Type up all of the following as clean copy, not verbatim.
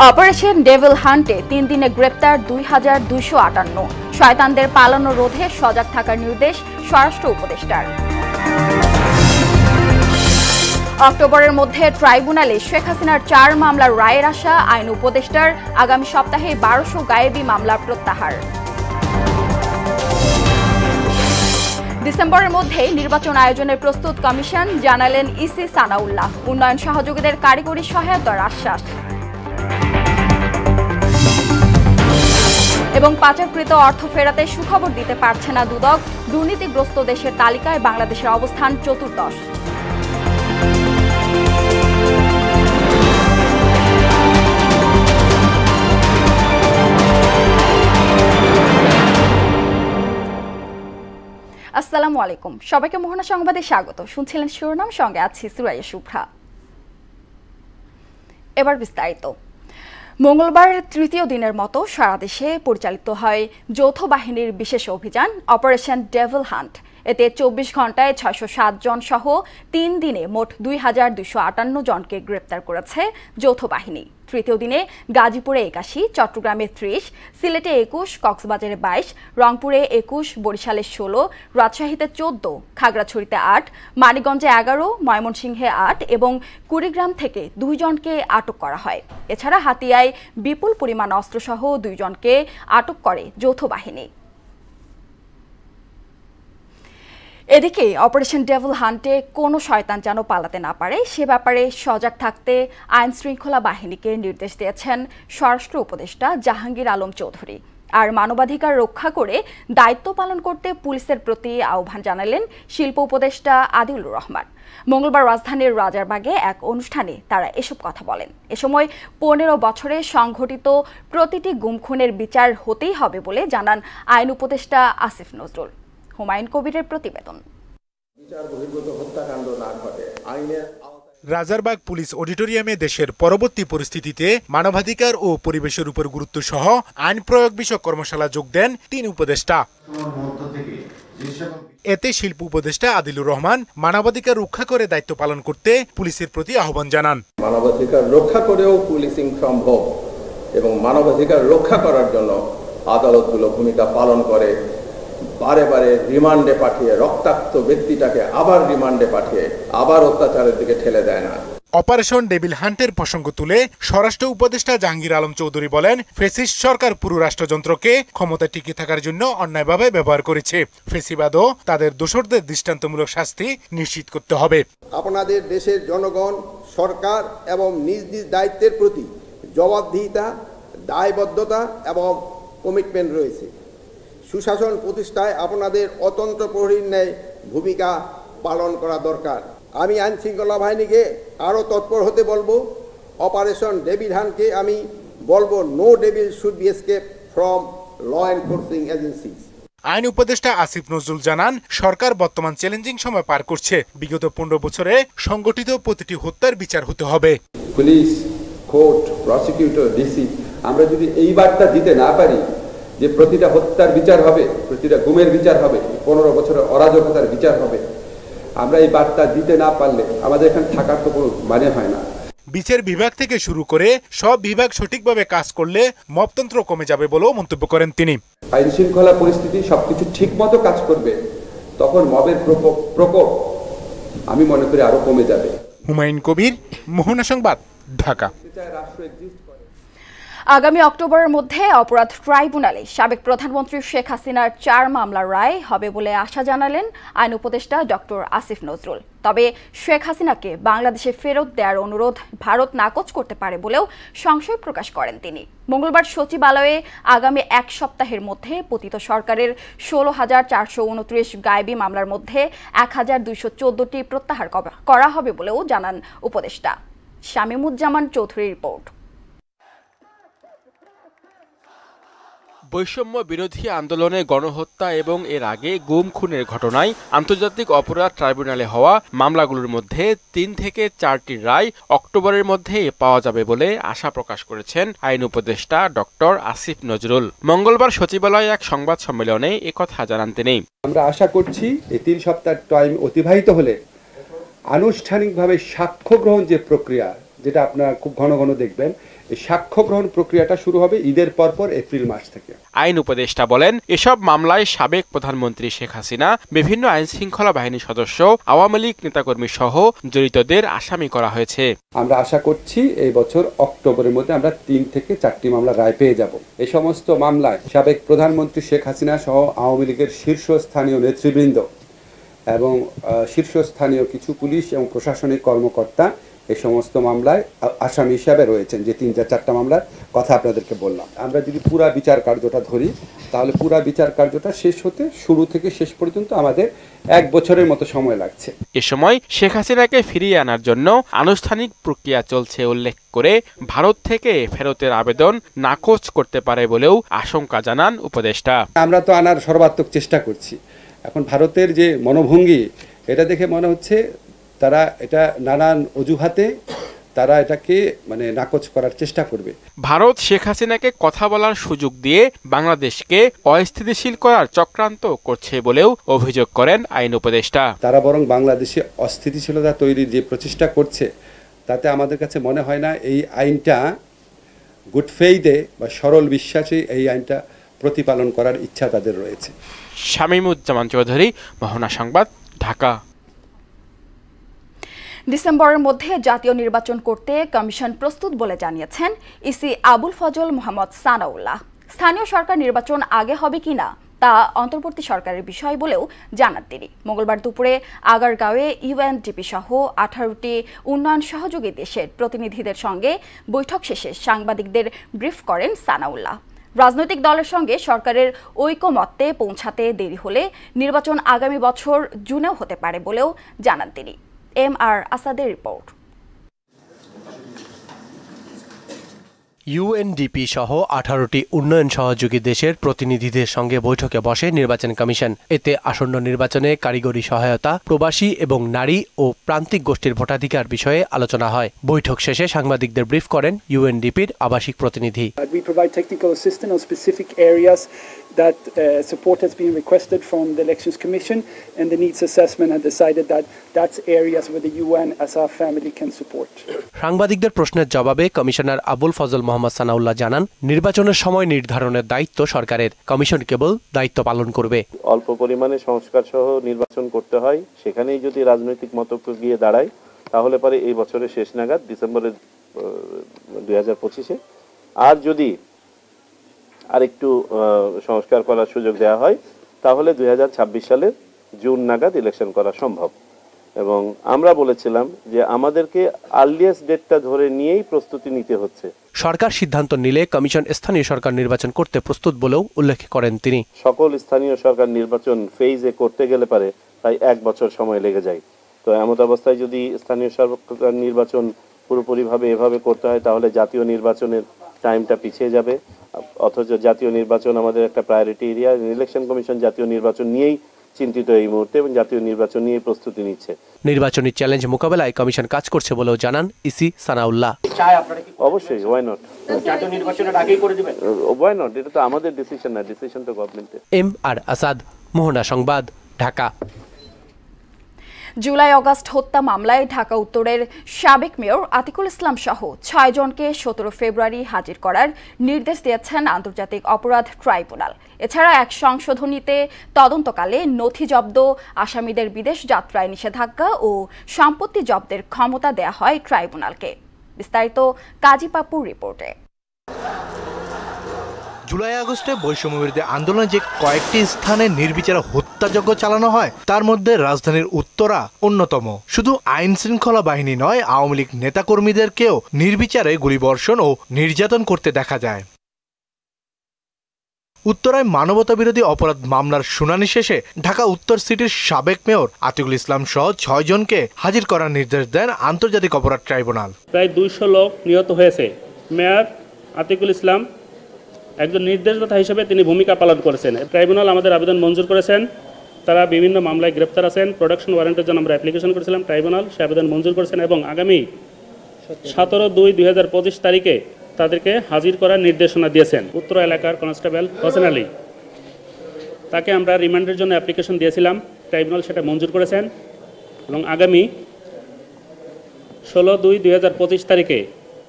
Operation devil হান্টে 3 দিনে গ্রেপ্তার 2258। শয়তানদের পালানো রোধে সজাগ থাকার নির্দেশ স্বরাষ্ট্র উপদেষ্টার। অক্টোবরের মধ্যে ট্রাইব্যুনালে শেখ হাসিনার 4 মামলার রায়ের আশা আইন উপদেষ্টার। আগামী সপ্তাহে 1200 গায়েবী মামলা প্রত্যাহার। ডিসেম্বরের মধ্যেই নির্বাচন আয়োজনের প্রস্তুত কমিশন, জানালেন ইসি সানাউল্লাহ। উন্নয়ন সহযোগীদের কারিগরি সহায়তার আশ্বাস। এবং পাচারকৃত অর্থ ফেরাতে সুখবর দিতে পারছে না দুদক। দুর্নীতিগ্রস্ত দেশের তালিকায় বাংলাদেশের অবস্থান 14র্থ। আসসালামু আলাইকুম, সবাইকে মোহনা সংবাদে স্বাগত। শুনছিলেন শিরোনাম, সঙ্গে আছি সুরাইয়া শুভ্রা। এবার বিস্তারিত। মঙ্গলবার তৃতীয় দিনের মতো সারা দেশে পরিচালিত হয় যৌথ বাহিনীর বিশেষ অভিযান অপারেশন ডেভিল হান্ট। এতে 24 ঘন্টায় 607 জন সহ 3 দিনে মোট 2258 জনকে গ্রেপ্তার করেছে যৌথ বাহিনী। তৃতীয় দিনে গাজীপুরে 81, চট্টগ্রামে 30, সিলেটে 21, কক্সবাজারে 22, রংপুরে 21, বরিশালে 16, রাজশাহীতে 14, খাগড়াছড়িতে 8, মানিকগঞ্জে 11, ময়মনসিংহে 8 এবং কুড়িগ্রাম থেকে 2 জনকে আটক করা হয়। এছাড়া হাতিয়ায় বিপুল পরিমাণ অস্ত্রসহ 2 জনকে আটক করে যৌথ বাহিনী। এদিকে অপারেশন ডেভিল হান্টে কোনো শয়তান যেন পালাতে না পারে সে ব্যাপারে সজাগ থাকতে আইন শৃঙ্খলা বাহিনীকে নির্দেশ দিয়েছেন স্বরাষ্ট্র উপদেষ্টা জাহাঙ্গীর আলম চৌধুরী। আর মানবাধিকার রক্ষা করে দায়িত্ব পালন করতে পুলিশের প্রতি আহ্বান জানালেন শিল্প উপদেষ্টা আদিলুর রহমান। মঙ্গলবার রাজধানীর রাজারবাগে এক অনুষ্ঠানে তারা এসব কথা বলেন। এ সময় 15 বছরে সংঘটিত প্রতিটি গুম-খুনের বিচার হতেই হবে বলে জানান আইন উপদেষ্টা আসিফ নজরুল। হুমায়ুন কবিরের প্রতিবেদন। রাজারবাগ পুলিশ অডিটোরিয়ামে দেশের পরবর্তী পরিস্থিতিতে মানবাধিকার ও পরিবেশের উপর গুরুত্ব সহ আইন প্রয়োগ বিষয়ক কর্মশালা যোগ দেন 3 উপদেষ্টা। এতে শিল্প উপদেষ্টা আদিলুর রহমান মানবাধিকার রক্ষা করে দায়িত্ব পালন করতে পুলিশের প্রতি আহ্বান জানান। মানবাধিকার রক্ষা করেও পুলিশিং সম্ভব এবং মানবাধিকার রক্ষা করার জন্য আদালতগুলো ভূমিকা পালন করে। বারে বারে রিমান্ডে পাঠিয়ে রক্তাক্ত ব্যক্তিটাকে আবার রিমান্ডে পাঠিয়ে আবার অত্যাচারের দিকে ঠেলে দেয় না। অপারেশন ডেভিল হান্টের প্রসঙ্গ তুলে স্বরাষ্ট্র উপদেষ্টা জাহাঙ্গীর আলম চৌধুরী বলেন, ফ্যাসিস্ট সরকার পুরো রাষ্ট্রযন্ত্রকে ক্ষমতা টিকে থাকার জন্য অন্যায়ভাবে ব্যবহার করেছে। ফ্যাসিবাদও তাদের দোষরদের দৃষ্টান্তমূলক শাস্তি নিশ্চিত করতে হবে। আপনাদের দেশের জনগণ, সরকার এবং নিজ নিজ দায়িত্বের প্রতি জবাবদিহিতা, দায়বদ্ধতা এবং কমিটমেন্ট রয়েছে। সুশাসন প্রতিষ্ঠায় আপনাদের অতন্ত্র প্রহরীর ন্যায় ভূমিকা পালন করা দরকার। আমি আইন শৃঙ্খলা বাহিনীকে আরও তৎপর হতে বলবো। অপারেশন ডেভিল হান্টকে আমি বলবো, no devil should be escape from law enforcing agencies. আইন উপদেষ্টা আসিফ নজরুল জানান, সরকার বর্তমান চ্যালেঞ্জিং সময় পার করছে। বিগত 15 বছরে সংগঠিত প্রতিটি হত্যার বিচার হতে হবে। পুলিশ, কোর্ট, প্রসিকিউটর, ডিসি, আমরা যদি এই বার্তা দিতে না পারি যে প্রতিটা হত্যার বিচার হবে, প্রতিটা গুমের বিচার হবে, 15 বছরের অরাজকতার বিচার হবে, আমরা এই বার্তা দিতে না পারলে আমাদের এখানে থাকার তো কোনো মানে হয় না। বিচার বিভাগ থেকে শুরু করে সব বিভাগ সঠিকভাবে কাজ করলে মবতন্ত্র কমে যাবে বলেও মন্তব্য করেন তিনি। আইন শৃঙ্খলা পরিস্থিতি সবকিছু ঠিক মতো কাজ করবে, তখন মবের প্রকোপ আমি মনে করি আরো কমে যাবে। হুমায়ুন কবির, মোহনা সংবাদ, ঢাকা। আগামী অক্টোবরের মধ্যে অপরাধ ট্রাইব্যুনালে সাবেক প্রধানমন্ত্রী শেখ হাসিনার 4 মামলার রায় হবে বলে আশা জানালেন আইন উপদেষ্টা ডক্টর আসিফ নজরুল। তবে শেখ হাসিনাকে বাংলাদেশে ফেরত দেওয়ার অনুরোধ ভারত নাকচ করতে পারে বলেও সংশয় প্রকাশ করেন তিনি। মঙ্গলবার সচিবালয়ে আগামী 1 সপ্তাহের মধ্যে পতিত সরকারের 16,429 গায়েবী মামলার মধ্যে 1,214টি প্রত্যাহার করা হবে বলেও জানান উপদেষ্টা। শামীমুজ্জামান চৌধুরীর রিপোর্ট। বৈষম্য বিরোধী আন্দোলনে গণহত্যা এবং এর আগে গুম খুনের ঘটনায় আন্তর্জাতিক অপরাধ ট্রাইব্যুনালে হওয়া মামলাগুলোর মধ্যে 3 থেকে 4টির রায় অক্টোবরের মধ্যে পাওয়া যাবে বলে আশা প্রকাশ করেছেন আইন উপদেষ্টা ডক্টর আসিফ নজরুল। মঙ্গলবার সচিবালয়ে এক সংবাদ সম্মেলনে একথা জানান তিনি। আমরা আশা করছি এই 3 সপ্তাহ টাইম অতিবাহিত হলে আনুষ্ঠানিকভাবে সাক্ষ্য গ্রহণ যে প্রক্রিয়া যেটা আপনারা খুব ঘন ঘন দেখবেন, এই সাক্ষ্য গ্রহণ প্রক্রিয়াটা শুরু হবে ঈদের পরপর এপ্রিল মাস থেকে। আইন উপদেষ্টা বলেন, এসব মামলায় সাবেক প্রধানমন্ত্রী শেখ হাসিনা, বিভিন্ন আইন শৃঙ্খলা বাহিনীর সদস্য, আওয়ামী লীগ নেতাকর্মী সহ জড়িতদের আসামি করা হয়েছে। আমরা আশা করছি এই বছর অক্টোবরের মধ্যে আমরা 3 থেকে 4টি মামলা রায় পেয়ে যাব। এই সমস্ত মামলায় সাবেক প্রধানমন্ত্রী শেখ হাসিনা সহ আওয়ামী লীগের শীর্ষস্থানীয় নেতৃবৃন্দ এবং শীর্ষস্থানীয় কিছু পুলিশ এবং প্রশাসনিক কর্মকর্তা এই সমস্ত মামলায় আসামি হিসাবে রয়েছেন, যে 3-4টা মামলার কথা আপনাদেরকে বললাম। আমরা যদি পুরা বিচার কার্যটা ধরি, তাহলে পুরা বিচার কার্যটা শেষ হতে শুরু থেকে শেষ পর্যন্ত আমাদের 1 বছরের মতো সময় লাগছে। এ সময় শেখ হাসিনাকে ফিরিয়ে আনার জন্য আনুষ্ঠানিক প্রক্রিয়া চলছে উল্লেখ করে ভারত থেকে ফেরতের আবেদন নাকচ করতে পারে বলেও আশঙ্কা জানান উপদেষ্টা। আমরা তো আনার সর্বাত্মক চেষ্টা করছি। এখন ভারতের যে মনোভঙ্গি, এটা দেখে মনে হচ্ছে তারা এটা নানান অজুহাতে তারা এটাকে নাকচ করার চেষ্টা করবে। ভারত শেখ হাসিনাকে কথা বলার সুযোগ দিয়ে বাংলাদেশকে অস্থিতিশীল করার চক্রান্ত করছে বলেও অভিযোগ করেন আইন উপদেষ্টা। তারা বরং বাংলাদেশে অস্থিতিশীলতা তৈরির যে প্রচেষ্টা করছে, তাতে আমাদের কাছে মনে হয় না এই আইনটা গুড ফেইথে বা সরল বিশ্বাসে এই আইনটা প্রতিপালন করার ইচ্ছা তাদের রয়েছে। শামীমুজ্জামান চৌধুরী, মোহনা সংবাদ, ঢাকা। ডিসেম্বরের মধ্যে জাতীয় নির্বাচন করতে কমিশন প্রস্তুত বলে জানিয়েছেন ইসি আবুল ফজল মোহাম্মদ সানাউল্লাহ। স্থানীয় সরকার নির্বাচন আগে হবে কিনা তা অন্তর্বর্তী সরকারের বিষয় বলেও জানান তিনি। মঙ্গলবার দুপুরে আগারগাঁওয়ে ইউএনডিপি সহ 18টি উন্নয়ন সহযোগী দেশের প্রতিনিধিদের সঙ্গে বৈঠক শেষে সাংবাদিকদের ব্রিফ করেন সানাউল্লাহ। রাজনৈতিক দলের সঙ্গে সরকারের ঐকমত্যে পৌঁছাতে দেরি হলে নির্বাচন আগামী বছর জুনেও হতে পারে বলেও জানান তিনি। MR আসাদের রিপোর্ট। ইউএনডিপি সহ 18টি উন্নয়ন সহযোগী দেশের প্রতিনিধিদের সঙ্গে বৈঠকে বসে নির্বাচন কমিশন। এতে আসন্ন নির্বাচনে কারিগরি সহায়তা, প্রবাসী এবং নারী ও প্রান্তিক গোষ্ঠীর ভোটাধিকার বিষয়ে আলোচনা হয়। বৈঠক শেষে সাংবাদিকদের ব্রিফ করেন ইউএনডিপির আবাসিক প্রতিনিধি। We provide technical assistance on specific areas that support has been requested from the Elections Commission, and the needs assessment had decided that that's areas where the UN as a family can support. সাংবাদিকদের প্রশ্নের জবাবে commissioner Abul Fazal Mohammad Sanaullah জানান, নির্বাচনের সময় নির্ধারণের দায়িত্ব সরকারের, commission কেবল দায়িত্ব পালন করবে। অল্প পরিমাণে সংস্কার সহ নির্বাচন করতে হয়, সেখানেই যদি রাজনৈতিক মতৈক্য গিয়ে দাঁড়ায়, তাহলে পরে এই বছরের শেষ নাগাদ ডিসেম্বরের 2025-এ, আর যদি আরেকটু সংস্কার করার সুযোগ দেওয়া হয়, তাহলে 2026 সালের জুন নাগাদ ইলেকশন করা সম্ভব। এবং আমরা বলেছিলাম যে আমাদেরকে আর্লিয়েস্ট ডেটটা ধরে নিয়েই প্রস্তুতি নিতে হচ্ছে। সরকার সিদ্ধান্ত নিলে কমিশন স্থানীয় সরকার নির্বাচন করতে প্রস্তুত বলেও উল্লেখ করেন তিনি। সকল স্থানীয় সরকার নির্বাচন ফেজে করতে গেলে পারে তাই 1 বছর সময় লেগে যায়। তো এমত অবস্থায় যদি স্থানীয় সরকার নির্বাচন পুরোপুরিভাবে এভাবে করতে হয়, তাহলে জাতীয় নির্বাচনের টাইমটা পিছিয়ে যাবে। অথচ জাতীয় নির্বাচন আমাদের একটা প্রায়োরিটি এরিয়া। ইলেকশন কমিশন জাতীয় নির্বাচন নিয়েই চিন্তিত এই মুহূর্তে এবং জাতীয় নির্বাচন নিয়ে প্রস্তুতি নিচ্ছে। নির্বাচনী চ্যালেঞ্জ মোকাবেলায় কমিশন কাজ করছে বলেও জানান ইসি সানাউল্লাহ। অবশ্যই, ওয়াই নট, জাতীয় নির্বাচনের আগেই করে দিবেন, ওয়াই নট, এটা তো আমাদের ডিসিশন না, ডিসিশন তো গভর্নমেন্টের। MR আসাদ, মোহনা সংবাদ, ঢাকা। জুলাই অগাস্ট হত্যা মামলায় ঢাকা উত্তরের সাবেক মেয়র আতিকুল ইসলাম সহ 6 জনকে 17 ফেব্রুয়ারি হাজির করার নির্দেশ দিয়েছেন আন্তর্জাতিক অপরাধ ট্রাইব্যুনাল। এছাড়া এক সংশোধনীতে তদন্তকালে নথি জব্দ, আসামিদের বিদেশ যাত্রায় নিষেধাজ্ঞা ও সম্পত্তি জব্দের ক্ষমতা দেয়া হয় ট্রাইব্যুনালকে। বিস্তারিত কাজী পাপুর রিপোর্টে। জুলাই আগস্টে বৈষম্যবিরোধী আন্দোলনে যে কয়েকটি স্থানে নির্বিচারে হত্যাযজ্ঞ চালানো হয়, তার মধ্যে রাজধানীর উত্তরা অন্যতম। শুধু আইন শৃঙ্খলা বাহিনী নয়, আওয়ামী লীগ নেতাকর্মীদেরকেও নির্বিচারে গুলিবর্ষণ ও নির্যাতন করতে দেখা যায়। উত্তরায় মানবতাবিরোধী অপরাধ মামলার শুনানি শেষে ঢাকা উত্তর সিটির সাবেক মেয়র আতিকুল ইসলাম সহ 6 জনকে হাজির করার নির্দেশ দেন আন্তর্জাতিক অপরাধ ট্রাইব্যুনাল। প্রায় 200 লোক নিহত হয়েছে। মেয়র আতিকুল ইসলাম একজন নির্দেশদাতা হিসেবে তিনি ভূমিকা পালন করেছেন। ট্রাইব্যুনাল আমাদের আবেদন মঞ্জুর করেছেন। তারা বিভিন্ন মামলায় গ্রেপ্তার আছেন। প্রোডাকশন ওয়ারেন্টের জন্য আমরা অ্যাপ্লিকেশন করেছিলাম, ট্রাইব্যুনাল সে আবেদন মঞ্জুর করেছেন এবং আগামী 17/2/2025 তারিখে তাদেরকে হাজির করার নির্দেশনা দিয়েছেন। উত্তর এলাকার কনস্টেবল হোসেন আলী, তাকে আমরা রিমান্ডের জন্য অ্যাপ্লিকেশন দিয়েছিলাম, ট্রাইব্যুনাল সেটা মঞ্জুর করেছেন এবং আগামী 16/2/2025 তারিখে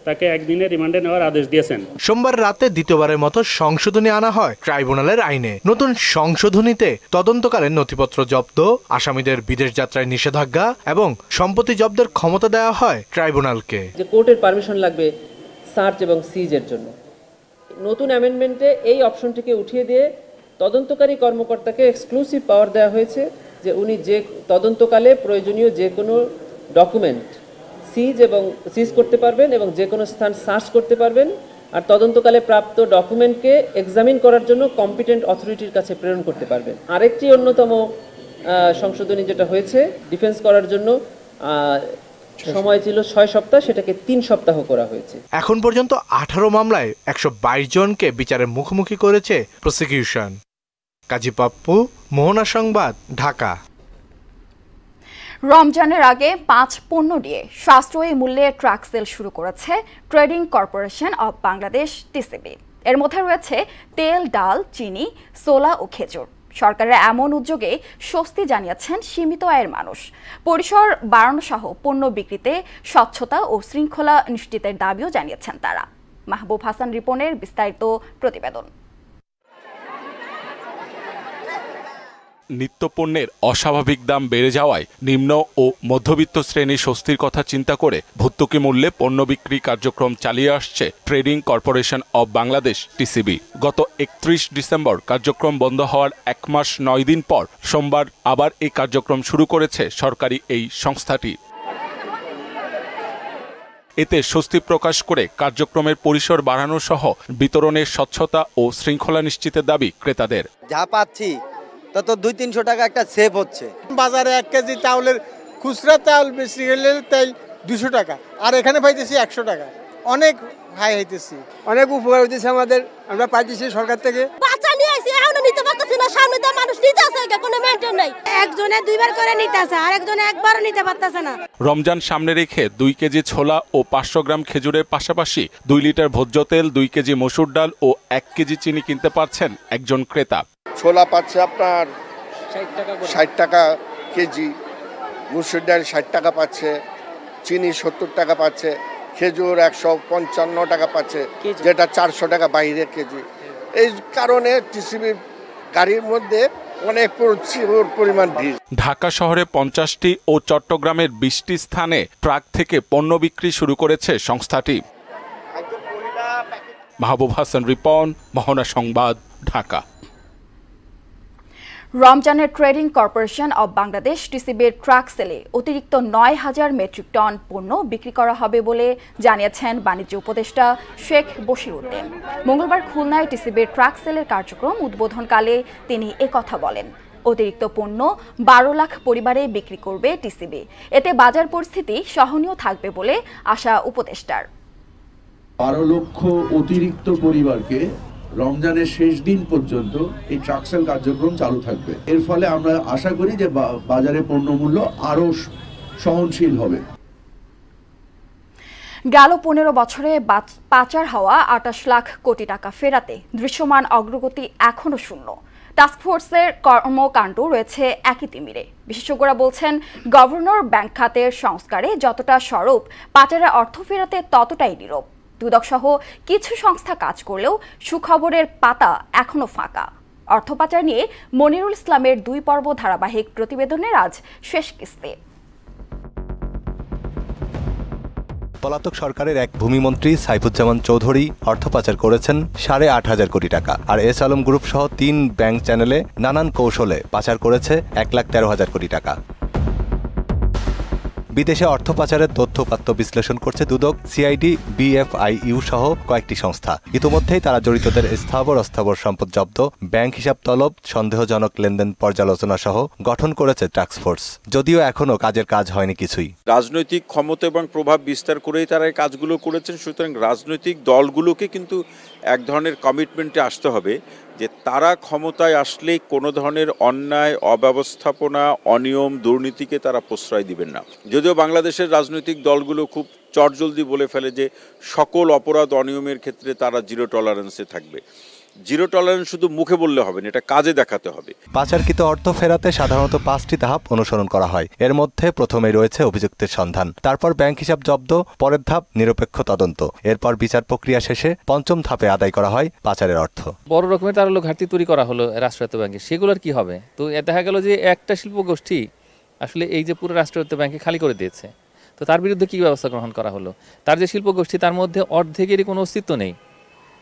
তাকে একদিনের রিমান্ডে নেওয়ার আদেশ দিয়েছেন। সোমবার রাতে দ্বিতীয়বারের মতো সংশোধনী আনা হয় ট্রাইব্যুনালের আইনে। নতুন সংশোধনীতে তদন্তকালীন নথিপত্র জব্দ, আসামিদের বিদেশ যাত্রায় নিষেধাজ্ঞা এবং সম্পত্তি জব্দের ক্ষমতা দেওয়া হয় ট্রাইব্যুনালকে। যে কোর্টের পারমিশন লাগবে সার্চ এবং সিজের জন্য, নতুন অ্যামেন্ডমেন্টে এই অপশনটিকে উঠিয়ে দিয়ে তদন্তকারী কর্মকর্তাকে এক্সক্লুসিভ পাওয়ার দেওয়া হয়েছে যে উনি যে তদন্তকালে প্রয়োজনীয় যে কোনো ডকুমেন্ট সিজ করতে পারবেন এবং যে কোনো স্থান সার্চ করতে পারবেন, আর তদন্তকালে প্রাপ্ত ডকুমেন্টকে এক্সামিন করার জন্য কম্পিটেন্ট অথরিটির কাছে প্রেরণ করতে পারবেন। আরেকটি অন্যতম সংশোধনী যেটা হয়েছে, ডিফেন্স করার জন্য সময় ছিল 6 সপ্তাহ, সেটাকে 3 সপ্তাহ করা হয়েছে। এখন পর্যন্ত 18 মামলায় 122 জনকে বিচারের মুখোমুখি করেছে প্রসিকিউশন। কাজী পাপ্পু, মোহনা সংবাদ, ঢাকা। রমজানের আগে 5 পণ্য নিয়ে সাশ্রয়ী মূল্যে ট্রাক সেল শুরু করেছে trading corporation of Bangladesh TCB. এর মধ্যে রয়েছে তেল, ডাল, চিনি, সোলা ও খেজুর। সরকারের এমন উদ্যোগে স্বস্তি জানিয়েছেন সীমিত আয়ের মানুষ। পরিসর বাড়ানো সহ পণ্য বিক্রিতে স্বচ্ছতা ও শৃঙ্খলা নিশ্চিতের দাবিও জানিয়েছেন তারা। মাহবুব হাসান রিপনের বিস্তারিত প্রতিবেদন। নিত্যপণ্যের অস্বাভাবিক দাম বেড়ে যাওয়ায় নিম্ন ও মধ্যবিত্ত শ্রেণীর স্বস্তির কথা চিন্তা করে ভর্তুকি মূল্যে পণ্য বিক্রি কার্যক্রম চালিয়ে আসছে trading corporation of Bangladesh TCB. গত 31 ডিসেম্বর কার্যক্রম বন্ধ হওয়ার 1 মাস 9 দিন পর সোমবার আবার এই কার্যক্রম শুরু করেছে সরকারি এই সংস্থাটি। এতে স্বস্তি প্রকাশ করে কার্যক্রমের পরিসর বাড়ানো সহ বিতরণের স্বচ্ছতা ও শৃঙ্খলা নিশ্চিতের দাবি ক্রেতাদের। যা পাচ্ছি তত 200-300 টাকা একটা সেভ হচ্ছে। বাজারে 1 কেজি চাউলের খুচরা চাউল বেশি গেলে তাই 200 টাকা, আর এখানে পাইতেছি 100 টাকা। অনেক হাই হইতেছি, অনেক উপকার হইতেছে আমাদের, আমরা পাইতেছি সরকার থেকে। বাচ্চা নিয়ে আইছি, এখনো নিতে পারতেছি না, সামনে তো মানুষ নিতে আসে, কোনো মেইনটেইন নাই। একজনে 2বার করে নিতে আসে, আর একজনে একবারও নিতে পারতেছে না। রমজান সামনে রেখে 2 কেজি ছোলা ও 500 গ্রাম খেজুরের পাশাপাশি 2 লিটার ভোজ্য তেল, 2 কেজি মসুর ডাল ও 1 কেজি চিনি কিনতে পারছেন একজন ক্রেতা। ছোলা পাচ্ছে আপনার 60 টাকা কেজি, মসুর ডাল 60 টাকা পাচ্ছে, চিনি 70 টাকা পাচ্ছে, খেজুর 155 টাকা পাচ্ছে, যেটা 400 টাকা বাইরে কেজি। এই কারণে টিসিবির গাড়ির মধ্যে অনেক প্রচুর পরিমাণ ভিড়। ঢাকা শহরে 50টি ও চট্টগ্রামের 20টি স্থানে ট্রাক থেকে পণ্য বিক্রি শুরু করেছে সংস্থাটি। মাহবুব হাসান রিপন, মোহনা সংবাদ, ঢাকা। রমজানের ট্রেডিং কর্পোরেশন অব বাংলাদেশ টিসিবির ট্রাক সেলে অতিরিক্ত 9000 মেট্রিক টন পণ্য বিক্রি করা হবে বলে জানিয়েছেন বাণিজ্য উপদেষ্টা শেখ বশির উদ্দিন। মঙ্গলবার খুলনায় টিসিবির ট্রাক সেলের কার্যক্রম উদ্বোধনকালে তিনি একথা বলেন। অতিরিক্ত পণ্য 12 লাখ পরিবারে বিক্রি করবে টিসিবি। এতে বাজার পরিস্থিতি সহনীয় থাকবে বলে আশা উপদেষ্টার। 12 লক্ষ অতিরিক্ত পরিবারকে রমজানের শেষ দিন পর্যন্ত এই ট্রাক সেল কার্যক্রম চালু থাকবে। এর ফলে আমরা আশা করি যে বাজারে পণ্যমূল্য আরো সহনশীল হবে। গেল 15 বছরে পাচার হওয়া 28 লাখ কোটি টাকা ফেরাতে দৃশ্যমান অগ্রগতি এখনো শূন্য। টাস্কফোর্সের কর্মকাণ্ড রয়েছে একই তিমিরে। বিশেষজ্ঞরা বলছেন, গভর্নর ব্যাংক খাতের সংস্কারে যতটা সরব, পাচারের অর্থ ফেরাতে ততটাই নীরব। দুদক সহ কিছু সংস্থা কাজ করলেও সুখবরের পাতা এখনো ফাঁকা। অর্থ পাচার নিয়ে মনিরুল ইসলামের 2 পর্ব ধারাবাহিক প্রতিবেদনের আজ শেষ কিস্তি। পলাতক সরকারের এক ভূমিমন্ত্রী সাইফুজ্জামান চৌধুরী অর্থ পাচার করেছেন 8.5 কোটি টাকা, আর এস আলম গ্রুপ সহ 3 ব্যাংক চ্যানেলে নানান কৌশলে পাচার করেছে 1,13,000 কোটি টাকা। বিদেশে অর্থ পাচারের তথ্য বিশ্লেষণ করছে দুদক, সিআইডি, বিএফআইইউ সহ কয়েকটি সংস্থা। ইতিমধ্যেই তারা জড়িতদের স্থাবর অস্থাবর সম্পদ জব্দ, ব্যাংক হিসাব তলব, সন্দেহজনক লেনদেন পর্যালোচনা সহ গঠন করেছে টাস্কফোর্স। যদিও এখনো কাজের কাজ হয়নি কিছুই। রাজনৈতিক ক্ষমতা এবং প্রভাব বিস্তার করেই তারা এই কাজগুলো করেছেন। সুতরাং রাজনৈতিক দলগুলোকে কিন্তু এক ধরনের কমিটমেন্টে আসতে হবে যে তারা ক্ষমতায় আসলে কোনো ধরনের অন্যায়, অব্যবস্থাপনা, অনিয়ম, দুর্নীতিকে তারা প্রশ্রয় দিবেন না। যদিও বাংলাদেশের রাজনৈতিক দলগুলো খুব চটজলদি বলে ফেলে যে সকল অপরাধ অনিয়মের ক্ষেত্রে তারা 0 টলারেন্সে থাকবে। জিরো টলারেন্স শুধু মুখে বললে হবে না, এটা কাজে দেখাতে হবে। পাচারকৃত অর্থ ফেরাতে সাধারণত 5টি ধাপ অনুসরণ করা হয়। এর মধ্যে প্রথমেই রয়েছে অভিযুক্তের সন্ধান, তারপর ব্যাংক হিসাব জব্দ, পরের ধাপ নিরপেক্ষ তদন্ত, এরপর বিচার প্রক্রিয়া শেষে পঞ্চম ধাপে আদায় করা হয় পাচারের অর্থ। বড় রকমের তার ঘাটতি তৈরি করা হলো রাষ্ট্রায়ত্ত ব্যাংকে, সেগুলোর কি হবে? তো দেখা গেল যে একটা শিল্প গোষ্ঠী আসলে এই যে পুরো রাষ্ট্রায়ত্ত ব্যাংকে খালি করে দিয়েছে, তো তার বিরুদ্ধে কি ব্যবস্থা গ্রহণ করা হলো? তার যে শিল্প গোষ্ঠী তার মধ্যে অর্ধেকেরই কোনো অস্তিত্ব নেই,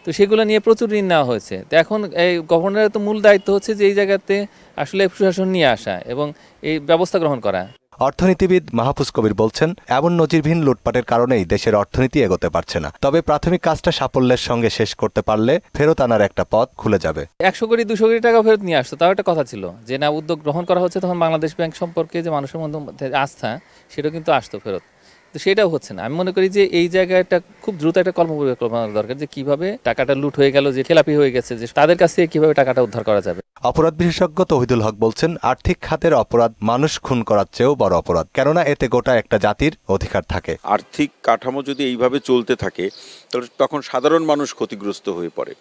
তো সেগুলো নিয়ে প্রচুর ঋণ নেওয়া হয়েছে। তো এখন এই গভর্নরের তো মূল দায়িত্ব হচ্ছে যে এই জায়গাতে আসলে সুশাসন নিয়ে আসা এবং এই ব্যবস্থা গ্রহণ করা। অর্থনীতিবিদ মাহফুজ কবির বলছেন, এমন নজিরবিহীন লুটপাটের কারণেই দেশের অর্থনীতি এগোতে পারছে না। তবে প্রাথমিক কাজটা সাফল্যের সঙ্গে শেষ করতে পারলে ফেরত আনার একটা পথ খুলে যাবে। 100 কোটি 200 কোটি টাকা ফেরত নিয়ে আসতো, তাও একটা কথা ছিল যে না, উদ্যোগ গ্রহণ করা হচ্ছে, তখন বাংলাদেশ ব্যাংক সম্পর্কে যে মানুষের মধ্যে আস্থা সেটা কিন্তু আসতো ফেরত, তো সেটাও হচ্ছে না। আমি মনে করি যে এই জায়গাটা খুব দ্রুত একটা কর্মপরিকল্পনা দরকার, যে কিভাবে টাকাটা লুট হয়ে গেল, যে খেলাপি হয়ে গেছে, যে তাদের কাছ থেকে কিভাবে টাকাটা উদ্ধার করা যাবে। অপরাধ বিশেষজ্ঞ তৌহিদুল হক বলছেন, আর্থিক খাতের অপরাধ মানুষ খুন করার চেয়েও বড় অপরাধ, কেননা এতে গোটা একটা জাতির অধিকার থাকে। আর্থিক কাঠামো যদি এইভাবে চলতে থাকে তখন সাধারণ মানুষ ক্ষতিগ্রস্ত হয়ে পড়ে।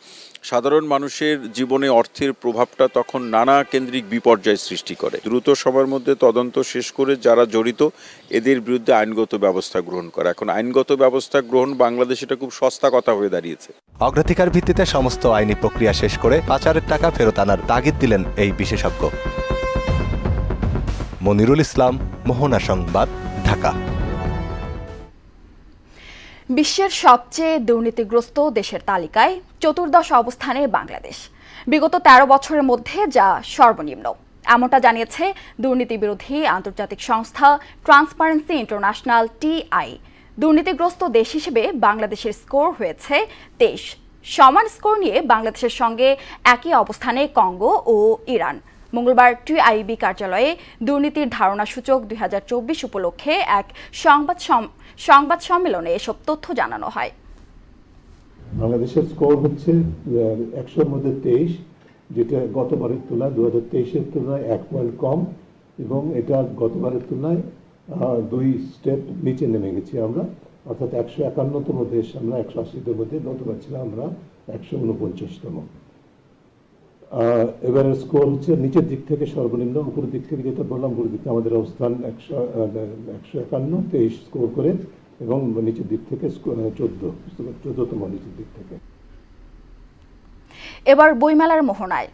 সাধারণ মানুষের জীবনে অর্থের প্রভাবটা তখন নানা কেন্দ্রিক বিপর্যয় সৃষ্টি করে। দ্রুত সময়ের মধ্যে তদন্ত শেষ করে যারা জড়িত এদের বিরুদ্ধে আইনগত ব্যবস্থা গ্রহণ করা। এখন আইনগত ব্যবস্থা গ্রহণ বাংলাদেশে এটা খুব সস্তা কথা হয়ে দাঁড়িয়েছে। অগ্রাধিকার ভিত্তিতে সমস্ত আইনি প্রক্রিয়া শেষ করে পাচারের টাকা ফেরত আনার তাগিদ দিলেন এই বিশেষজ্ঞ। মনিরুল ইসলাম, মোহনা সংবাদ, ঢাকা। বিশ্বের সবচেয়ে দুর্নীতিগ্রস্ত দেশের তালিকায় 14 অবস্থানে বাংলাদেশ, বিগত 13 বছরের মধ্যে যা সর্বনিম্ন। এমনটা জানিয়েছে দুর্নীতি বিরোধী আন্তর্জাতিক সংস্থা ট্রান্সপারেন্সি ইন্টারন্যাশনাল TI। দুর্নীতিগ্রস্ত দেশ হিসেবে বাংলাদেশের স্কোর হয়েছে 23। সমান স্কোর নিয়ে বাংলাদেশের সঙ্গে একই অবস্থানে কঙ্গো ও ইরান। মঙ্গলবার TIB কার্যালয়ে দুর্নীতির ধারণা সূচক 2024 উপলক্ষে এক সংবাদ সম্মেলনে এসব তথ্য জানানো হয়। বাংলাদেশের স্কোর হচ্ছে 100-র মধ্যে 23, যেটা গতবারের তুলনায় 2023-এর তুলনায় 1 পয়েন্ট কম, এবং এটা গতবারের তুলনায় 2 স্টেপ নিচে নেমে গেছি আমরা, অর্থাৎ 151তম দেশ আমরা 180-দের মধ্যে, গতবার ছিলাম আমরা 149তম। এবারের স্কোর হচ্ছে নিচের দিক থেকে সর্বনিম্ন, উপরের দিক থেকে যেটা বললাম, উপরের দিকে আমাদের অবস্থান 151, 23 স্কোর করে, এবং নিচের দিক থেকে 14তম নিচের দিক থেকে। এবার বইমেলার মোহনায়।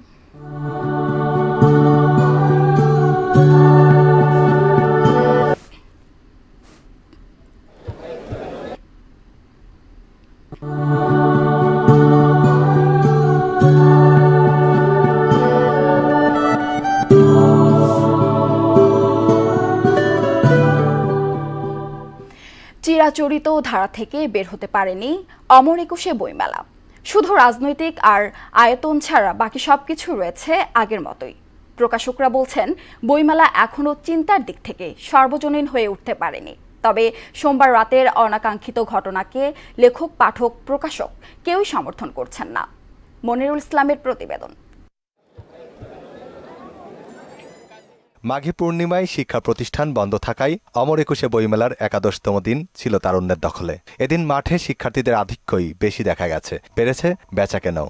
চিরাচরিত ধারা থেকে বের হতে পারেনি অমর একুশে বইমেলা। শুধু রাজনৈতিক আর আয়তন ছাড়া বাকি সবকিছু রয়েছে আগের মতোই। প্রকাশকরা বলছেন, বইমেলা এখনও চিন্তার দিক থেকে সর্বজনীন হয়ে উঠতে পারেনি। তবে সোমবার রাতের অনাকাঙ্ক্ষিত ঘটনাকে লেখক, পাঠক, প্রকাশক কেউই সমর্থন করছেন না। মনিরুল ইসলামের প্রতিবেদন। মাঘী পূর্ণিমায় শিক্ষা প্রতিষ্ঠান বন্ধ থাকায় অমর একুশে বইমেলার 11তম দিন ছিল তারুণ্যের দখলে। এদিন মাঠে শিক্ষার্থীদের আধিক্যই বেশি দেখা গেছে, বেড়েছে বেচাকেনাও।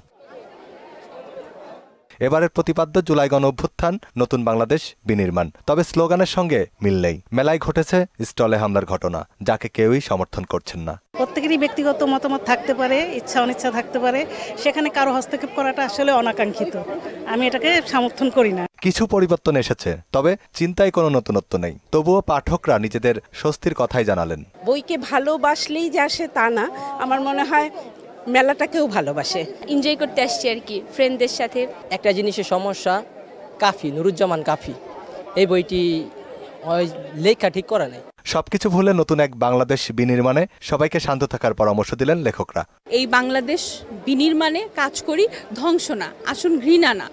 এবারের প্রতিপাদ্য জুলাই গণ অভ্যুত্থান, নতুন বাংলাদেশ বিনির্মাণ। তবে স্লোগানের সঙ্গে মিল নেই। মেলায় ঘটেছে স্টলে হামলার ঘটনা, যাকে কেউই সমর্থন করছেন না। প্রত্যেকেরই ব্যক্তিগত মতামত থাকতে পারে, ইচ্ছা অনিচ্ছা থাকতে পারে, সেখানে কারো হস্তক্ষেপ করাটা আসলে অনাকাঙ্ক্ষিত। আমি এটাকে সমর্থন করি না। কিছু পরিবর্তন এসেছে, তবে চিন্তায় কোনো নতুনত্ব নেই। তবুও পাঠকরা নিজেদের স্বস্তির কথাই জানালেন। বইকে ভালোবাসলেই যে আসে তা না, আমার মনে হয় মেলাটাকেও ভালোবাসে। এনজয় করতে আসছি আর কি, ফ্রেন্ডদের সাথে। একটা জিনিসের সমস্যা, কাফি, নুরুজ্জামান কাফি, এই বইটি লেখা ঠিক করা নেই। সবকিছু ভুলে নতুন এক বাংলাদেশ বিনির্মাণে সবাইকে শান্ত থাকার পরামর্শ দিলেন লেখকরা। এই বাংলাদেশ বিনির্মাণে কাজ করি, ধ্বংস না, আসুন ঘৃণা না,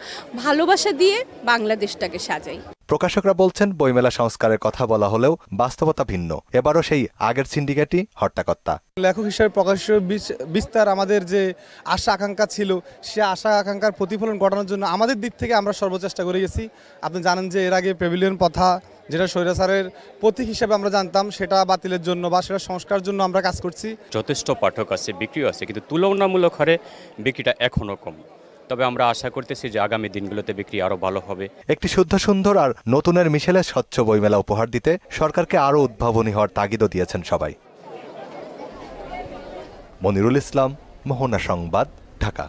ভালোবাসা দিয়ে বাংলাদেশটাকে সাজাই। প্রকাশকরা বলছেন, বইমেলা সংস্কারের কথা বলা হলেও বাস্তবতা ভিন্ন। এবারও সেই আগের সিন্ডিকেটই হর্তাকর্তা। লেখক হিসেবে প্রকাশ্য বিস্তার আমাদের যে আশা আকাঙ্ক্ষা ছিল, সে আশা আকাঙ্ক্ষার প্রতিফলন ঘটানোর জন্য আমাদের দিক থেকে আমরা সর্বচেষ্টা করে গেছি। আপনি জানেন যে এর আগে প্যাভিলিয়ন প্রথা, যেটা স্বৈরাচারের প্রতীক হিসেবে আমরা জানতাম, সেটা বাতিলের জন্য বা সেটা সংস্কারের জন্য আমরা কাজ করছি। যথেষ্ট পাঠক আছে, বিক্রিও আছে, কিন্তু তুলনামূলক হারে বিক্রিটা এখনও কম। তবে আমরা আশা করতেছি যে আগামী দিনগুলোতে বিক্রি আরও ভালো হবে। একটি শুদ্ধ সুন্দর আর নতুনের মিশেলে স্বচ্ছ বইমেলা উপহার দিতে সরকারকে আরও উদ্ভাবনী হওয়ার তাগিদও দিয়েছেন সবাই। মনিরুল ইসলাম, মোহনা সংবাদ, ঢাকা।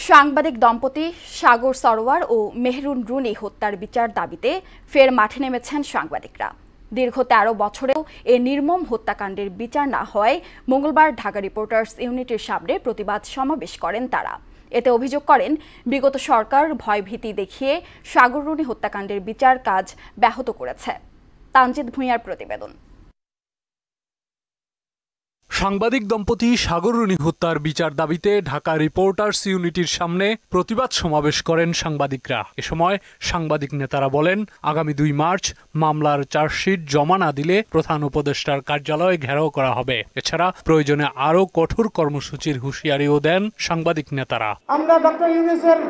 সাংবাদিক দম্পতি সাগর সরোয়ার ও মেহরুন রুনি হত্যার বিচার দাবিতে ফের মাঠে নেমেছেন সাংবাদিকরা। দীর্ঘ ১৩ বছরেও এ নির্মম হত্যাকাণ্ডের বিচার না হওয়ায় মঙ্গলবার ঢাকা রিপোর্টার্স ইউনিটির সামনে প্রতিবাদ সমাবেশ করেন তারা। এতে অভিযোগ করেন বিগত সরকার ভয়ভীতি দেখিয়ে সাগর রুনি হত্যাকাণ্ডের বিচার কাজ ব্যাহত করেছে। তানজিদ ভূঁইয়ার প্রতিবেদন। সাংবাদিক দম্পতি সাগর রুনি হত্যার বিচার দাবিতে ঢাকা রিপোর্টার্স ইউনিটির সামনে প্রতিবাদ সমাবেশ করেন সাংবাদিকরা। এ সময় সাংবাদিক নেতারা বলেন, আগামী ২ মার্চ মামলার চার্জশিট জমা না দিলে প্রধান উপদেষ্টার কার্যালয় ঘেরাও করা হবে। এছাড়া প্রয়োজনে আরও কঠোর কর্মসূচির হুঁশিয়ারিও দেন সাংবাদিক নেতারা। আমরা ডক্টর ইউনূসের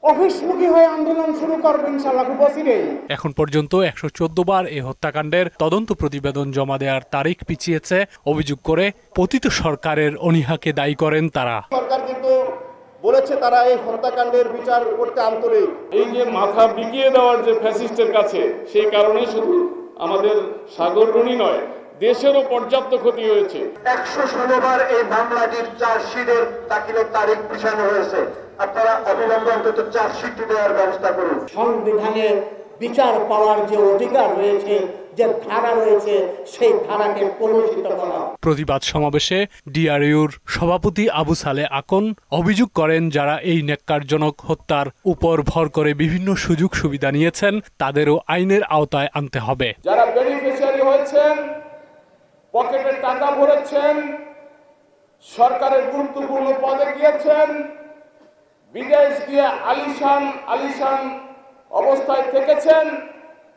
অফিসমুখী হয়ে আন্দোলন শুরু করব ইনশাআল্লাহ খুব অচিরেই। এখন পর্যন্ত ১১৪ বার এই হত্যাকাণ্ডের তদন্ত প্রতিবেদন জমা দেওয়ার তারিখ পিছিয়েছে অভিযোগ করে পতিত সরকারের অনীহাকে দায়ী করেন তারা। সরকার কিন্তু বলেছে তারা এই হত্যাকাণ্ডের বিচার করতে আন্তরিক। এই যে মাথা বিকিয়ে দেওয়ার যে ফ্যাসিস্টের কাছে, সেই কারণে শুধু আমাদের সাগর রুনি নয়, দেশেরও পর্যাপ্ত ক্ষতি হয়েছে। ১১৬ বার এই মামলাটির চার্জশিটের দাখিলের তারিখ পিছানো হয়েছে। আপনারা অবিলম্বে অন্তত চার্জশিট দেওয়ার ব্যবস্থা করুন। সংবিধানের বিচার পাওয়ার যে অধিকার রয়েছে, যে ধারা রয়েছে, সেই ধারাকে কলুষিত করা। প্রতিবাদ সমাবেশে ডিআরইউর সভাপতি আবু সালে আকন অভিযোগ করেন, যারা এই ন্যাক্কারজনক হত্যার উপর ভর করে বিভিন্ন সুযোগ সুবিধা নিয়েছেন তাদেরও আইনের আওতায় আনতে হবে। যারা বেনিফিশিয়ারি হয়েছেন, পকেটের টাকা ভরেছেন, সরকারের গুরুত্বপূর্ণ পদে গিয়েছেন, বিদেশ গিয়ে আলিশান অবস্থায় থেকেছেন,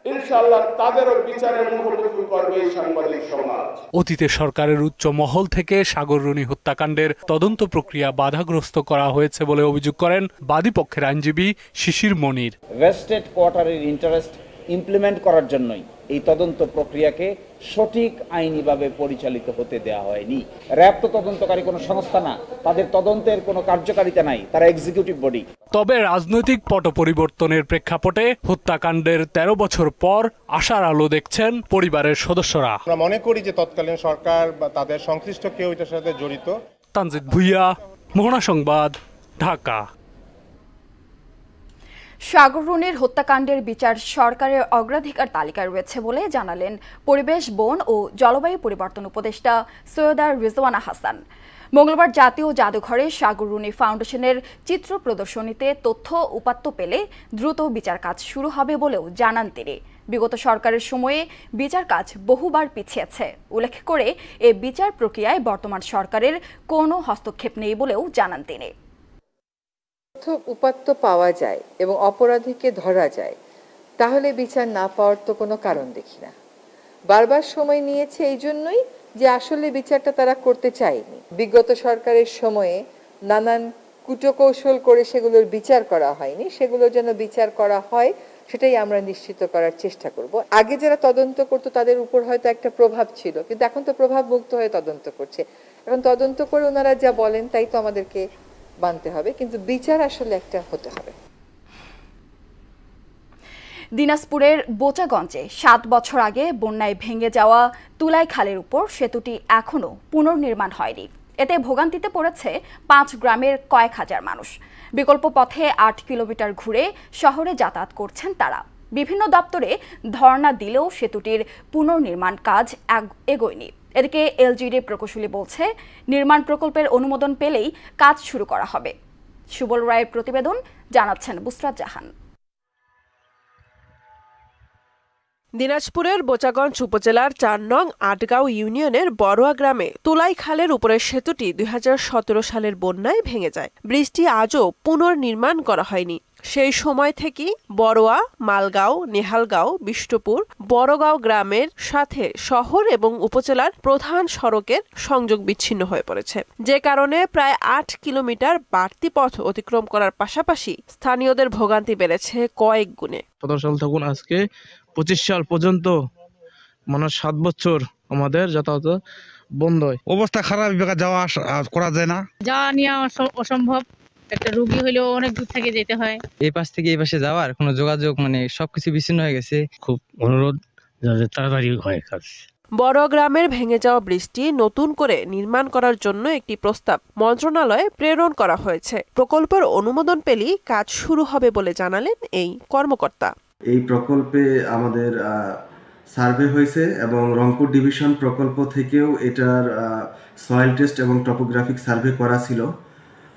ইনশাআল্লাহ তাদেরও বিচারের মুখোমুখি করবে এই সাংবাদিক সমাজ। অতীতে সরকারের উচ্চ মহল থেকে সাগর রুনি হত্যাকাণ্ডের তদন্ত প্রক্রিয়া বাধাগ্রস্ত করা হয়েছে বলে অভিযোগ করেন বাদীপক্ষের আইনজীবী শিশির মনির। ভেস্টেড কোয়ার্টারের ইন্টারেস্ট ইমপ্লিমেন্ট করার জন্যই এই তদন্ত প্রক্রিয়াকে সঠিক আইনিভাবে পরিচালিত হতে দেওয়া হয়নি। র্যাব তো তদন্তকারী কোনো সংস্থা না, তাদের তদন্তের কোনো কার্যকারিতা নাই, তারা এক্সিকিউটিভ বডি। তবে রাজনৈতিক পট পরিবর্তনের প্রেক্ষাপটে হত্যাকাণ্ডের ১৩ বছর পর আশার আলো দেখছেন পরিবারের সদস্যরা। আমরা মনে করি যে তৎকালীন সরকার বা তাদের সংশ্লিষ্ট কেউ এটার সাথে জড়িত। তানজিদ ভূঁইয়া, মোহনা সংবাদ, ঢাকা। সাগর রুনির হত্যাকাণ্ডের বিচার সরকারের অগ্রাধিকার তালিকায় রয়েছে বলে জানালেন পরিবেশ, বন ও জলবায়ু পরিবর্তন উপদেষ্টা সৈয়দা রিজওয়ানা হাসান। মঙ্গলবার জাতীয় জাদুঘরে সাগর রুনি ফাউন্ডেশনের চিত্র প্রদর্শনীতে তথ্য উপাত্ত পেলে দ্রুত বিচার কাজ শুরু হবে বলেও জানান তিনি। বিগত সরকারের সময়ে বিচার কাজ বহুবার পিছিয়েছে উল্লেখ করে এ বিচার প্রক্রিয়ায় বর্তমান সরকারের কোনো হস্তক্ষেপ নেই বলেও জানান তিনি। উপাত্ত পাওয়া যায় এবং অপরাধীকে ধরা যায়, তাহলে বিচার না পাওয়ার তো কোনো কারণ দেখি না। বারবার সময় নিয়েছে এই জন্যই যে আসলে বিচারটা তারা করতে চায়নি। বিগত সরকারের সময়ে নানান কুটকৌশল করে সেগুলোর বিচার করা হয়নি, সেগুলো যেন বিচার করা হয় সেটাই আমরা নিশ্চিত করার চেষ্টা করব। আগে যারা তদন্ত করতো তাদের উপর হয়তো একটা প্রভাব ছিল, কিন্তু এখন তো প্রভাব মুক্ত হয়ে তদন্ত করছে। এখন তদন্ত করে ওনারা যা বলেন তাই তো আমাদেরকে মানতে হবে, কিন্তু বিচার আসলে একটা হতে হবে। দিনাজপুরের বোচাগঞ্জে ৭ বছর আগে বন্যায় ভেঙে যাওয়া তুলাই খালের উপর সেতুটি এখনও পুনর্নির্মাণ হয়নি। এতে ভোগান্তিতে পড়েছে ৫ গ্রামের কয়েক হাজার মানুষ। বিকল্প পথে ৮ কিলোমিটার ঘুরে শহরে যাতায়াত করছেন তারা। বিভিন্ন দপ্তরে ধর্ণা দিলেও সেতুটির পুনর্নির্মাণ কাজ এগোয়নি। এদিকে এলজিডি প্রকৌশলী বলছে, নির্মাণ প্রকল্পের অনুমোদন পেলেই কাজ শুরু করা হবে। সুবল রায়ের প্রতিবেদন, জানাচ্ছেন বুসরাত জাহান। দিনাজপুরের বোচাগঞ্জ উপজেলার ৪ নং আটগাঁও ইউনিয়নের বড়ুয়া গ্রামে তুলাই খালের উপরের সেতুটি ২০১৭ সালের বন্যায় ভেঙে যায়। ব্রিজটি আজও পুনর্নির্মাণ করা হয়নি। সেই সময় থেকেই বড়ুয়া, মালগাঁও, নেহালগাঁও, বিষ্টপুর, বড়গাঁও গ্রামের সাথে শহর এবং উপজেলার প্রধান সড়কের সংযোগ বিচ্ছিন্ন হয়ে পড়েছে, যে কারণে প্রায় ৮ কিলোমিটার বাড়তি পথ অতিক্রম করার পাশাপাশি স্থানীয়দের ভোগান্তি বেড়েছে কয়েক গুণে। ১৭ সাল থেকে আজকে ২৫ সাল পর্যন্ত মানে ৭ বছর আমাদের যাতায়াত বন্ধ হয়। অবস্থা খারাপ, যাওয়া করা যায় না, যাওয়া নিয়ে অসম্ভব। একটা রোগী হলেও অনেক দূর থেকে যেতে হয়। এই পাশ থেকে এই পাশে যাওয়ার কোনো যোগাযোগ সবকিছু বিচ্ছিন্ন হয়ে গেছে। খুব অনুরোধ যাতে তাড়াতাড়ি হয় কাজ। বড়ুয়া গ্রামের ভেঙে যাওয়া ব্রিজটি নতুন করে নির্মাণ করার জন্য একটি প্রস্তাব মন্ত্রণালয়ে প্রেরণ করা হয়েছে। প্রকল্পের অনুমোদন পেলেই কাজ শুরু হবে বলে জানালেন এই কর্মকর্তা। এই প্রকল্পে আমাদের সার্ভে হয়েছে এবং রংপুর ডিভিশন প্রকল্প থেকেও এটার সয়েল টেস্ট এবং টপোগ্রাফিক সার্ভে করা ছিল।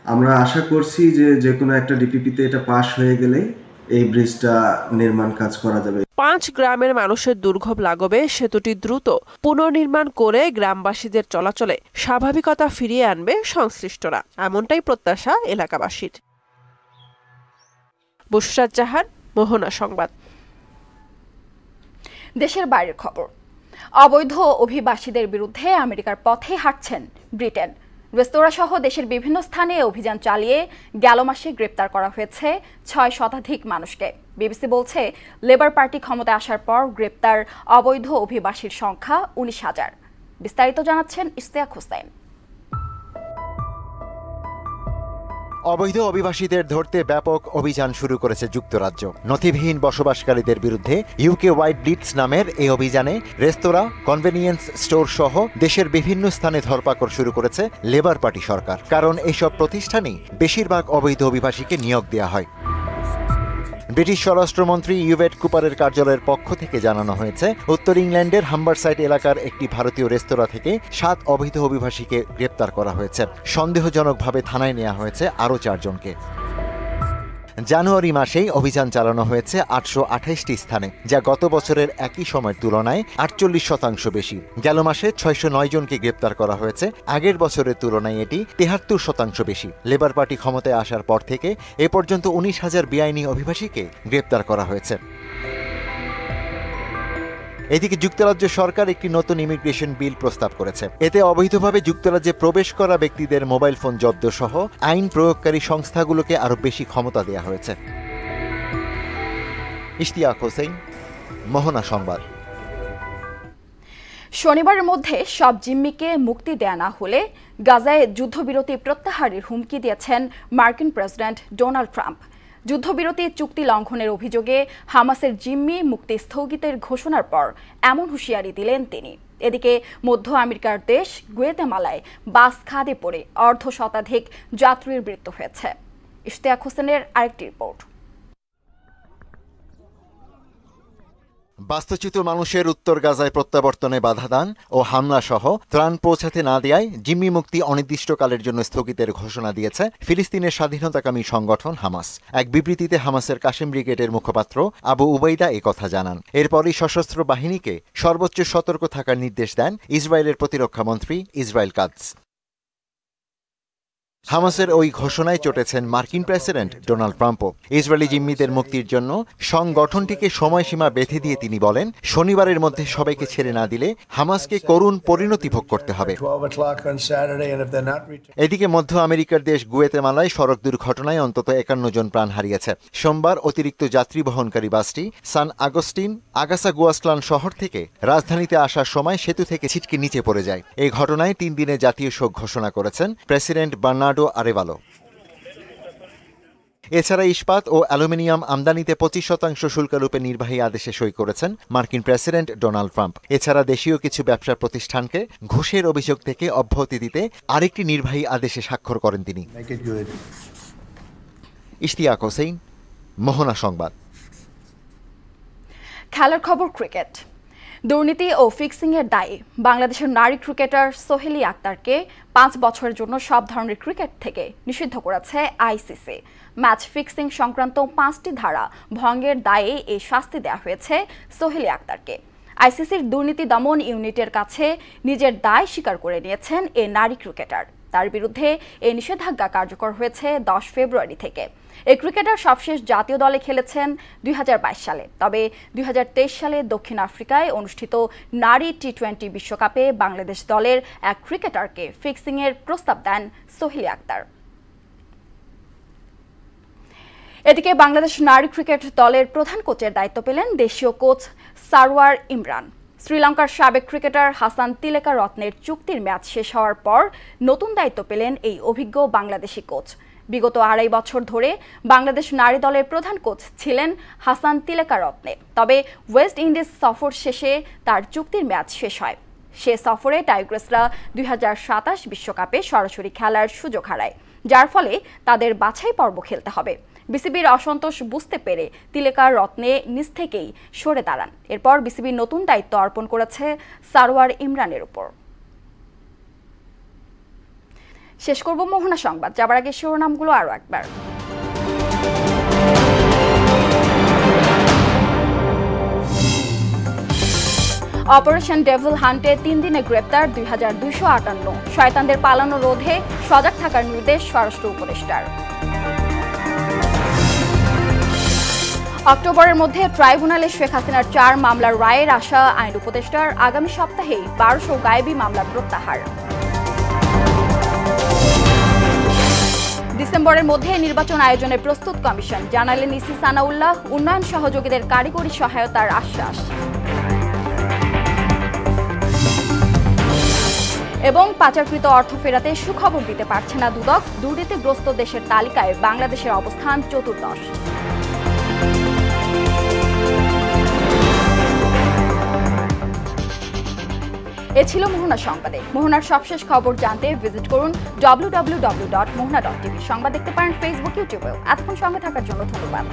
আমরা আশা করছি যে কোনো একটা ডিপিপিতে এটা পাস হয়ে গেলে এই ব্রিজটা নির্মাণ কাজ করা যাবে। 5 গ্রামের মানুষের দুর্ভোগ লাঘবে সেতুটি দ্রুত পুনর্নির্মাণ করে গ্রামবাসীদের চলাচলে স্বাভাবিকতা ফিরিয়ে আনবে সংশ্লিষ্টরা, এমনটাই প্রত্যাশা এলাকাবাসীর। বুশরাত জাহান, মোহনা সংবাদ। দেশের বাইরের খবর। অবৈধ অভিবাসীদের বিরুদ্ধে আমেরিকার পথে হাঁটছেন ব্রিটেন। রেস্তোরাঁ সহ দেশের বিভিন্ন স্থানে অভিযান চালিয়ে গেল মাসে গ্রেপ্তার করা হয়েছে 6 শতাধিক মানুষকে। বিবিসি বলছে, লেবার পার্টি ক্ষমতায় আসার পর গ্রেপ্তার অবৈধ অভিবাসীর সংখ্যা 19,000। বিস্তারিত জানাচ্ছেন ইশতিয়াক হোসেন। অবৈধ অভিবাসীদের ধরতে ব্যাপক অভিযান শুরু করেছে যুক্তরাজ্য। নথিবিহীন বসবাসকারীদের বিরুদ্ধে ইউকে হোয়াইট ব্লিটস নামের এই অভিযানে রেস্তোরাঁ, কনভেনিয়েন্স স্টোর সহ দেশের বিভিন্ন স্থানে ধরপাকড় শুরু করেছে লেবার পার্টি সরকার। কারণ এইসব প্রতিষ্ঠানেই বেশিরভাগ অবৈধ অভিবাসীকে নিয়োগ দেওয়া হয়। ব্রিটিশ স্বরাষ্ট্রমন্ত্রী ইউভেট কুপারের কার্যালয়ের পক্ষ থেকে জানানো হয়েছে, উত্তর ইংল্যান্ডের হাম্বারসাইড এলাকার একটি ভারতীয় রেস্তোরাঁ থেকে 7 অবৈধ অভিবাসীকে গ্রেপ্তার করা হয়েছে। সন্দেহজনকভাবে থানায় নেওয়া হয়েছে আরও 4 জনকে। জানুয়ারি মাসেই অভিযান চালানো হয়েছে 828টি স্থানে, যা গত বছরের একই সময়ের তুলনায় 48% বেশি। গেল মাসে 609 জনকে গ্রেপ্তার করা হয়েছে, আগের বছরের তুলনায় এটি 73% বেশি। লেবার পার্টি ক্ষমতায় আসার পর থেকে এ পর্যন্ত 19,000 বেআইনি অভিবাসীকে গ্রেপ্তার করা হয়েছে। এদিকে যুক্তরাজ্য সরকার একটি নতুন ইমিগ্রেশন বিল প্রস্তাব করেছে। এতে অবৈধভাবে যুক্তরাজ্যে প্রবেশ করা ব্যক্তিদের মোবাইল ফোন জব্দ সহ আইন প্রয়োগকারী সংস্থাগুলোকে আরও বেশি ক্ষমতা দেওয়া হয়েছে। ইশতিয়াক হোসেন, মোহনা সংবাদ। শনিবারের মধ্যে সব জিম্মিকে মুক্তি দেয়া না হলে গাজায় যুদ্ধবিরতি প্রত্যাহারের হুমকি দিয়েছেন মার্কিন প্রেসিডেন্ট ডোনাল্ড ট্রাম্প। যুদ্ধবিরতি চুক্তি লঙ্ঘনের অভিযোগে হামাসের জিম্মি মুক্তি স্থগিতের ঘোষণার পর এমন হুঁশিয়ারি দিলেন তিনি। এদিকে মধ্য আমেরিকার দেশ গুয়েতেমালায় বাস খাদে পড়ে 1/2 শতাধিক যাত্রীর মৃত্যু হয়েছে। ইশতিয়াক হোসেনের আরেকটি রিপোর্ট। বাস্তুচ্যুত মানুষের উত্তর গাজায় প্রত্যাবর্তনে বাধা দান ও হামলা সহ ত্রাণ পৌঁছাতে না দেয়ায় জিম্মি মুক্তি অনির্দিষ্টকালের জন্য স্থগিতের ঘোষণা দিয়েছে ফিলিস্তিনের স্বাধীনতাকামী সংগঠন হামাস। এক বিবৃতিতে হামাসের কাশেম ব্রিগেডের মুখপাত্র আবু উবাইদা একথা জানান। এরপরই সশস্ত্র বাহিনীকে সর্বোচ্চ সতর্ক থাকার নির্দেশ দেন ইসরায়েলের প্রতিরক্ষামন্ত্রী ইসরায়েল কাটজ। হামাসের ওই ঘোষণায় চটেছেন মার্কিন প্রেসিডেন্ট ডোনাল্ড ট্রাম্পও। ইসরায়েলি জিম্মিদের মুক্তির জন্য সংগঠনটিকে সময়সীমা বেঁধে দিয়ে তিনি বলেন, শনিবারের মধ্যে সবাইকে ছেড়ে না দিলে হামাসকে করুণ পরিণতি ভোগ করতে হবে। এদিকে মধ্য আমেরিকার দেশ গুয়েতেমালায় সড়ক দুর্ঘটনায় অন্তত 51 জন প্রাণ হারিয়েছে। সোমবার অতিরিক্ত যাত্রী বহনকারী বাসটি সান আগস্টিন আগাসা গুয়াসলান শহর থেকে রাজধানীতে আসার সময় সেতু থেকে ছিটকে নিচে পড়ে যায়। এই ঘটনায় 3 দিনের জাতীয় শোক ঘোষণা করেছেন প্রেসিডেন্ট বার্নার্ডো আরেভালো। এছাড়া ইস্পাত ও অ্যালুমিনিয়াম আমদানিতে 25% শুল্কারোপে নির্বাহী আদেশে সই করেছেন মার্কিন প্রেসিডেন্ট ডোনাল্ড ট্রাম্প। এছাড়া দেশীয় কিছু ব্যবসা প্রতিষ্ঠানকে ঘুষের অভিযোগ থেকে অব্যাহতি দিতে আরেকটি নির্বাহী আদেশে স্বাক্ষর করেন তিনি। ইশতিয়াক হোসেন, মোহনা সংবাদ। খেলার খবর। ক্রিকেট। দুর্নীতি ও ফিক্সিংয়ের দায়ে বাংলাদেশের নারী ক্রিকেটার সোহেলি আক্তারকে 5 বছরের জন্য সব ধরনের ক্রিকেট থেকে নিষিদ্ধ করেছে আইসিসি। ম্যাচ ফিক্সিং সংক্রান্ত 5টি ধারা ভঙ্গের দায়ে এই শাস্তি দেওয়া হয়েছে সোহেলি আক্তারকে। আইসিসির দুর্নীতি দমন ইউনিটের কাছে নিজের দায় স্বীকার করে নিয়েছেন এই নারী ক্রিকেটার। তার বিরুদ্ধে এই নিষেধাজ্ঞা কার্যকর হয়েছে 10 ফেব্রুয়ারি থেকে। এই ক্রিকেটার সবশেষ জাতীয় দলে খেলেছেন 2022 সালে। তবে 2023 সালে দক্ষিণ আফ্রিকায় অনুষ্ঠিত নারী টি20 বিশ্বকাপে বাংলাদেশ দলের এক ক্রিকেটারকে ফিক্সিংয়ের প্রস্তাব দেন সোহেলি আক্তার। এদিকে বাংলাদেশ নারী ক্রিকেট দলের প্রধান কোচের দায়িত্ব পেলেন দেশীয় কোচ সারওয়ার ইমরান। শ্রীলঙ্কার সাবেক ক্রিকেটার হাসান তিলেকা রত্নের চুক্তির মেয়াদ শেষ হওয়ার পর নতুন দায়িত্ব পেলেন এই অভিজ্ঞ বাংলাদেশি কোচ। বিগত 2.5 বছর ধরে বাংলাদেশ নারী দলের প্রধান কোচ ছিলেন হাসান তিলেকা রত্নে। তবে ওয়েস্ট ইন্ডিজ সফর শেষে তার চুক্তির মেয়াদ শেষ হয়। সে সফরে টাইগ্রেসরা 2027 বিশ্বকাপে সরাসরি খেলার সুযোগ হারায়, যার ফলে তাদের বাছাই পর্ব খেলতে হবে। বিসিবির অসন্তোষ বুঝতে পেরে তিলেকা রত্নে নিজ থেকেই সরে দাঁড়ান। এরপর বিসিবির নতুন দায়িত্ব অর্পণ করেছে সারোয়ার ইমরানের উপর। শেষ করব মোহনা সংবাদ, যাবার আগে শিরোনামগুলো আরও একবার। অপারেশন ডেভিল হান্টে 3 দিনে গ্রেপ্তার 2258। শয়তানদের পালানো রোধে সজাগ থাকার নির্দেশ স্বরাষ্ট্র উপদেষ্টার। অক্টোবরের মধ্যে ট্রাইব্যুনালে শেখ হাসিনার 4 মামলার রায়ের আশা আইন উপদেষ্টার। আগামী সপ্তাহেই 1200 গায়েবী মামলা প্রত্যাহার। ডিসেম্বরের মধ্যে নির্বাচন আয়োজনে প্রস্তুত কমিশন, জানালেন ইসি সানাউল্লাহ। উন্নয়ন সহযোগীদের কারিগরি সহায়তার আশ্বাস। এবং পাচারকৃত অর্থ ফেরাতে সুখবর দিতে পারছে না দুদক। দুর্নীতিগ্রস্ত দেশের তালিকায় বাংলাদেশের অবস্থান 14র্থ। এ ছিল মোহনা সংবাদে। মোহনার সবশেষ খবর জানতে ভিজিট করুন www.mohna.tv। সংবাদ দেখতে পারেন ফেসবুক, ইউটিউবেও। এতক্ষণ সঙ্গে থাকার জন্য ধন্যবাদ।